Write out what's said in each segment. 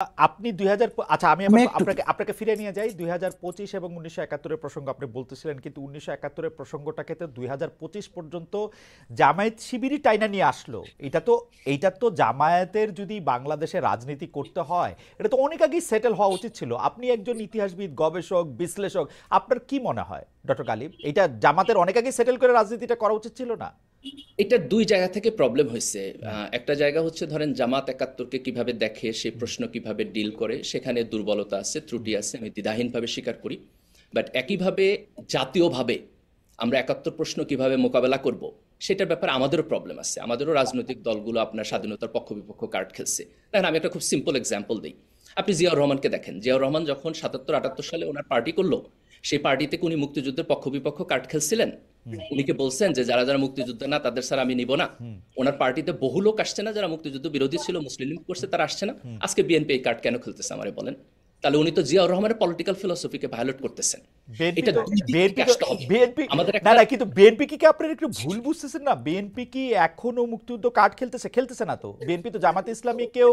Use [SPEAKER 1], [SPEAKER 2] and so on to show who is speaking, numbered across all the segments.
[SPEAKER 1] আপনি ২০০০ আচ্ছা আমি
[SPEAKER 2] আমি
[SPEAKER 1] আবার
[SPEAKER 2] একটু
[SPEAKER 1] আপনাকে আপনাকে ফিরে নিয়ে যাই ২০২৫ এবং ১৯৭১-এর প্রসঙ্গ আপনি বলতেছিলেন, কিন্তু ১৯৭১-এর প্রসঙ্গটাকে তো ২০২৫ পর্যন্ত জামায়াত শিবিরই টাইনা নিয়ে আসলো। এইটা তো জামায়াতের যদি বাংলাদেশে রাজনীতি করতে হয় এটা তো অনেক আগেই সেটেল হওয়া উচিত ছিল। আপনি একজন ইতিহাসবিদ, গবেষক, বিশ্লেষক, আপনার কি মনে হয় ডক্টর গালিব, এটা জামাতের অনেক আগেই সেটেল করে রাজনীতিটা করা উচিত ছিল না?
[SPEAKER 3] এটা দুই জায়গা থেকে প্রবলেম হয়েছে।
[SPEAKER 1] হুম,
[SPEAKER 3] একটা জায়গা হচ্ছে ধরেন জামাত একাত্তরকে কিভাবে দেখে, সেই
[SPEAKER 1] হুম,
[SPEAKER 3] প্রশ্ন কিভাবে ডিল করে, সেখানে দুর্বলতা আছে, ত্রুটি আছে, আমি দ্বিধাহীনভাবে স্বীকার করি। বাট একইভাবে জাতীয়ভাবে আমরা একাত্তর প্রশ্ন কিভাবে মোকাবেলা করব, সেটার ব্যাপারে আমাদেরও প্রবলেম আছে। আমাদেরও রাজনৈতিক দলগুলো আপনার স্বাধীনতার পক্ষ বিপক্ষ কার্ড খেলছে। দেখেন, আমি একটা খুব সিম্পল এক্সাম্পল দিই। আপনি জিয়াউর রহমানকে দেখেন। জিয়াউর রহমান যখন ৭৭-৭৮ সালে ওনার পার্টি করলো, সেই পার্টিতে উনি মুক্তিযুদ্ধের পক্ষ বিপক্ষ কার্ড খেলছিলেন।
[SPEAKER 1] হুম,
[SPEAKER 3] উনি কি বলছেন যে যারা যারা মুক্তিযুদ্ধ না তাদের স্যার আমি নিব না?
[SPEAKER 1] হুম,
[SPEAKER 3] ওনার পার্টিতে বহু লোক আসছে না যারা মুক্তিযুদ্ধ বিরোধী ছিল, মুসলিম লীগ করছে, তারা আসছে না?
[SPEAKER 1] হুম।
[SPEAKER 3] আজকে বিএনপি এই কার্ড কেন খেলতেছে আমারে বলেন? তাহলে উনি তো জিয়াউর রহমানের পলিটিক্যাল ফিলোসফিকে ভায়োলেট করতেছেন।
[SPEAKER 1] বিএনপি
[SPEAKER 3] এটা
[SPEAKER 1] তো
[SPEAKER 3] দুই দিক থেকে
[SPEAKER 1] বিএনপি তো
[SPEAKER 3] আসতে হবে।
[SPEAKER 1] বিএনপি
[SPEAKER 3] আমাদের
[SPEAKER 1] না
[SPEAKER 3] একটা
[SPEAKER 1] না, কিন্তু বিএনপি কি আপনার একটু ভুল বুঝতেছেন না? বিএনপি কি এখনো মুক্তিযুদ্ধ কার্ড খেলতেছে না তো। বিএনপি তো জামাত ইসলামীকেও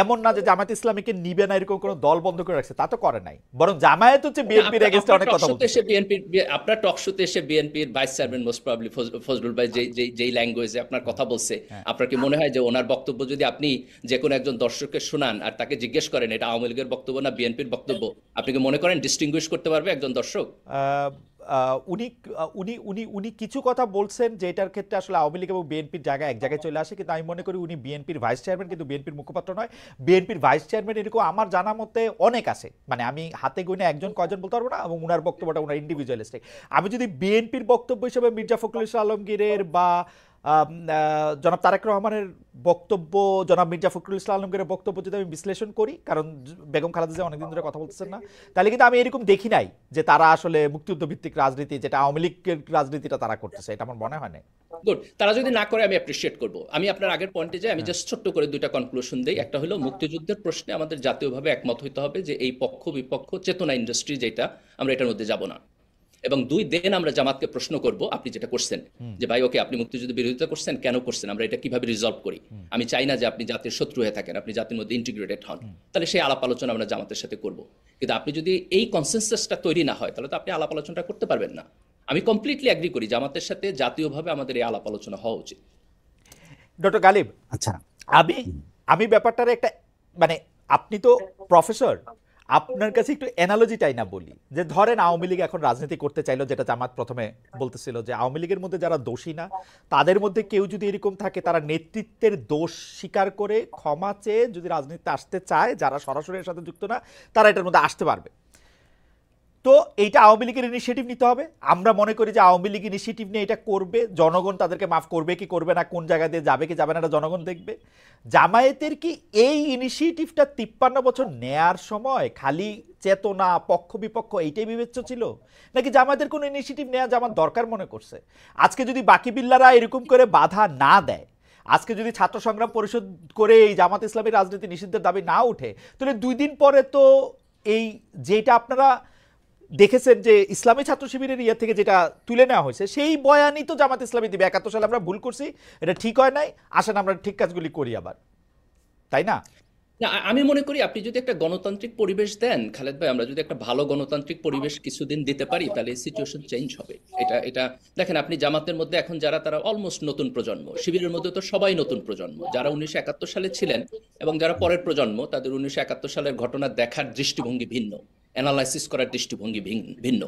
[SPEAKER 1] এমন না যে জামাত ইসলামীকে নিবে না এরকম কোনো দল বন্ধ করে রাখছে, তা তো করে নাই। বরং জামায়াত হচ্ছে
[SPEAKER 3] না,
[SPEAKER 1] বিএনপির এগেইনস্টে
[SPEAKER 3] আপনার
[SPEAKER 1] অনেক
[SPEAKER 3] টক
[SPEAKER 1] কথা
[SPEAKER 3] শোতে
[SPEAKER 1] বলতেছে।
[SPEAKER 3] এসে আপনার টক শোতে এসে বিএনপির vice chairman most probably Fazlul ভাই যেই ল্যাঙ্গুয়েজে আপনার কথা বলছে,
[SPEAKER 1] হ্যাঁ।
[SPEAKER 3] আপনার কি মনে হয় যে ওনার বক্তব্য যদি আপনি যে কোনো একজন দর্শককে শোনান আর তাকে জিজ্ঞেস করেন এটা আওয়ামী লীগের বক্তব্য না বিএনপির বক্তব্য, আপনি কি মনে করেন ডিস্টিংগুইশ করতে পারবে একজন দর্শক?
[SPEAKER 1] আহ, উনি উনি উনি উনি কিছু কথা বলছেন যেটার ক্ষেত্রে আসলে আওয়ামী লীগ এবং বিএনপির জায়গা এক জায়গায় চলে আসে, কিন্তু আমি মনে করি উনি বিএনপির ভাইস চেয়ারম্যান, কিন্তু বিএনপির মুখপাত্র নয়। বিএনপির ভাইস চেয়ারম্যান এরকম আমার জানা মতে অনেক আছে, মানে আমি হাতে গুনে একজন কয়জন বলতে পারবো না, এবং উনার বক্তব্যটা উনার ইন্ডিভিজুয়ালিস্টিক। আমি যদি বিএনপির বক্তব্য হিসেবে মির্জা ফখরুল ইসলাম আলমগীরের বা জনাব তারেক রহমানের বক্তব্য, জনাব মির্জা ফখরুল ইসলাম আলমগীরের বক্তব্য যদি আমি বিশ্লেষণ করি, কারণ বেগম খালেদা জিয়া অনেকদিন ধরে কথা বলতেছেন না, তাহলে কিন্তু আমি এরকম দেখি নাই যে তারা আসলে মুক্তিযুদ্ধ ভিত্তিক রাজনীতি, যেটা আওয়ামী লীগের রাজনীতিটা তারা করতেছে, এটা আমার মনে হয় না।
[SPEAKER 3] গুড, তারা যদি না করে আমি অ্যাপ্রিসিয়েট করব। আমি আপনার আগের পয়েন্টে যাই, আমি
[SPEAKER 1] হ্যাঁ,
[SPEAKER 3] জাস্ট ছোট্ট করে দুইটা কনক্লুশন দেই। একটা হলো মুক্তিযুদ্ধের প্রশ্নে আমাদের জাতীয়ভাবে একমত হইতে হবে যে এই পক্ষ বিপক্ষ চেতনা ইন্ডাস্ট্রি যেটা, আমরা এটার মধ্যে যাব না। এবং দুই, দেন আমরা জামাতকে প্রশ্ন করব আপনি যেটা করছেন,
[SPEAKER 1] হুম,
[SPEAKER 3] যে ভাই ওকে আপনি মুক্তিযুদ্ধ বিরোধিতা করছেন, কেন করছেন, আমরা এটা কিভাবে রিজলভ করি।
[SPEAKER 1] হুম,
[SPEAKER 3] আমি চাই না যে আপনি জাতির শত্রু হয়ে থাকেন, আপনি জাতির মধ্যে ইন্টিগ্রেটেড হন।
[SPEAKER 1] হুম।
[SPEAKER 3] তাহলে সেই আলাপ আলোচনা আমরা জামাতের সাথে করব। কিন্তু আপনি যদি এই কনসেনসাসটা তৈরি না হয় তাহলে তো আপনি আলাপ আলোচনাটা করতে পারবেন না। আমি কমপ্লিটলি অ্যাগ্রি করি, জামাতের সাথে জাতীয়ভাবে আমাদের এই আলাপ আলোচনা হওয়া উচিত।
[SPEAKER 1] ডক্টর গালিব,
[SPEAKER 2] আচ্ছা।
[SPEAKER 1] আমি আমি ব্যাপারটার একটা, মানে আপনি তো প্রফেসর, আপনার কাছে একটু অ্যানালজিটাই না বলি, যে ধরেন আওয়ামী লীগ এখন রাজনীতি করতে চাইলো, যেটা জামাত প্রথমে বলতেছিল যে আওয়ামী লীগের মধ্যে যারা দোষী না তাদের মধ্যে কেউ যদি এরকম থাকে তারা নেতৃত্বের দোষ স্বীকার করে ক্ষমা চেয়ে যদি রাজনীতিতে আসতে চায়, যারা সরাসরি এর সাথে যুক্ত না তারা এটার মধ্যে আসতে পারবে। তো এইটা আওয়ামী লীগের ইনিশিয়েটিভ নিতে হবে। আমরা মনে করি যে আওয়ামী লীগ ইনিশিয়েটিভ নিয়ে এটা করবে, জনগণ তাদেরকে মাফ করবে কি করবে না, কোন জায়গা দিয়ে যাবে কি যাবে না, এটা জনগণ দেখবে। জামায়াতের কি এই ইনিশিয়েটিভটা 53 বছর নেয়ার সময় খালি চেতনা, পক্ষ বিপক্ষ এইটাই বিবেচ্য ছিল, নাকি জামায়াতের কোনো ইনিশিয়েটিভ নেওয়া জামাত দরকার মনে করছে? আজকে যদি বাকি বিল্লারা এরকম করে বাধা না দেয়, আজকে যদি ছাত্র সংগ্রাম পরিষদ করে এই জামাত ইসলামী রাজনীতি নিষিদ্ধের দাবি না উঠে, তাহলে 2 দিন পরে তো এই যেটা আপনারা দেখেছেন যে ইসলামী ছাত্র শিবিরের ইয়ে থেকে যেটা তুলে নেওয়া হয়েছে সেই বয়ানই তো জামাত ইসলামী দিবে 71 সালে আমরা ভুল করছি, এটা ঠিক হয় নাই, আসেন আমরা ঠিক কাজগুলি করি আবার, তাই না?
[SPEAKER 3] না, আমি মনে করি আপনি যদি একটা গণতান্ত্রিক পরিবেশ দেন খালেদ ভাই, আমরা যদি একটা ভালো গণতান্ত্রিক পরিবেশ কিছুদিন দিতে পারি তাহলে সিচুয়েশন চেঞ্জ হবে। এটা দেখেন, আপনি জামাতের মধ্যে এখন যারা, তারা অলমোস্ট নতুন প্রজন্ম। শিবিরের মধ্যে তো সবাই নতুন প্রজন্ম, যারা 1971 সালে ছিলেন এবং যারা পরের প্রজন্ম, তাদের 1971 সালের ঘটনা দেখার দৃষ্টিভঙ্গি ভিন্ন, অ্যানালাইসিস করার দৃষ্টিভঙ্গি ভিন্ন।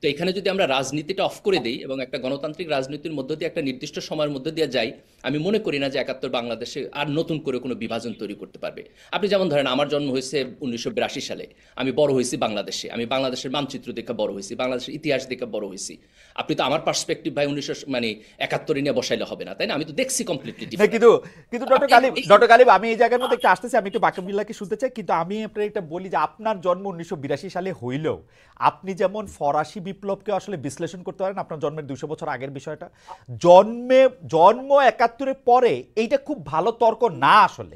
[SPEAKER 3] তো এখানে যদি আমরা রাজনীতিটা অফ করে দিই এবং একটা গণতান্ত্রিক রাজনীতির মধ্য দিয়ে একটা নির্দিষ্ট সময়ের মধ্যে দিয়ে যাই, আমি মনে করি না যে 71 বাংলাদেশে আর নতুন করে কোনো বিভাজন তৈরি করতে পারবে। আপনি যেমন ধরেন, আমার জন্ম হয়েছে 1982 সালে, আমি বড় হয়েছি বাংলাদেশে, আমি বাংলাদেশের মানচিত্র দেখে বড় হয়েছি, বাংলাদেশের ইতিহাস দেখে বড় হয়েছি। আপনি তো আমার পার্সপেক্টিভ ভাই 1971 নিয়ে বসাইলে হবে না, তাই না? আমি তো দেখছি কমপ্লিটলি
[SPEAKER 1] না,
[SPEAKER 3] ডিফারেন্ট।
[SPEAKER 1] কিন্তু কিন্তু ডক্টর গালিব আমি এই জায়গার মধ্যে একটা আসতেছি, আমি একটু বাকিবিল্লাহকে শুনতে চাই, কিন্তু আমি আপনার একটা বলি যে আপনার জন্ম 1982 সালে হইলেও আপনি যেমন ফরাসি বিপ্লবকে আসলে বিশ্লেষণ করতে পারেন আপনার জন্মের 200 বছর আগের বিষয়টা, জন্ম 71-এর পরে এইটা খুব ভালো তর্ক না আসলে,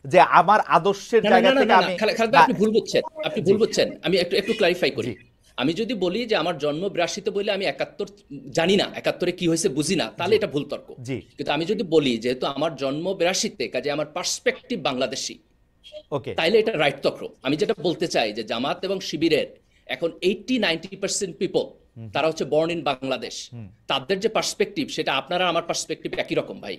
[SPEAKER 1] যে আমার আদর্শের
[SPEAKER 3] না না
[SPEAKER 1] জায়গা
[SPEAKER 3] না না
[SPEAKER 1] থেকে
[SPEAKER 3] না না,
[SPEAKER 1] আমি
[SPEAKER 3] খালেদ ভাই
[SPEAKER 1] না।
[SPEAKER 3] আপনি ভুল বুঝছেন, আপনি
[SPEAKER 1] জি,
[SPEAKER 3] ভুল বুঝছেন। আমি একটু একটু ক্লারিফাই করি।
[SPEAKER 1] জি,
[SPEAKER 3] আমি যদি বলি যে আমার জন্ম 82-তে বলে আমি 71 জানি না, 71-এ কি হয়েছে বুঝি না, তাহলে
[SPEAKER 1] জি,
[SPEAKER 3] এটা ভুল তর্ক।
[SPEAKER 1] জি,
[SPEAKER 3] কিন্তু আমি যদি বলি যেহেতু আমার জন্ম 82-তে, কাজে আমার পার্সপেক্টিভ বাংলাদেশি,
[SPEAKER 1] ওকে
[SPEAKER 3] তাইলে এটা রাইট চক্র। আমি যেটা বলতে চাই যে জামাত এবং শিবিরের এখন 80-90% পিপল তারা হচ্ছে বর্ন ইন বাংলাদেশ। তাদের যে পার্সপেক্টিভ সেটা আপনারা আমার পার্সপেক্টিভ একই রকম ভাই।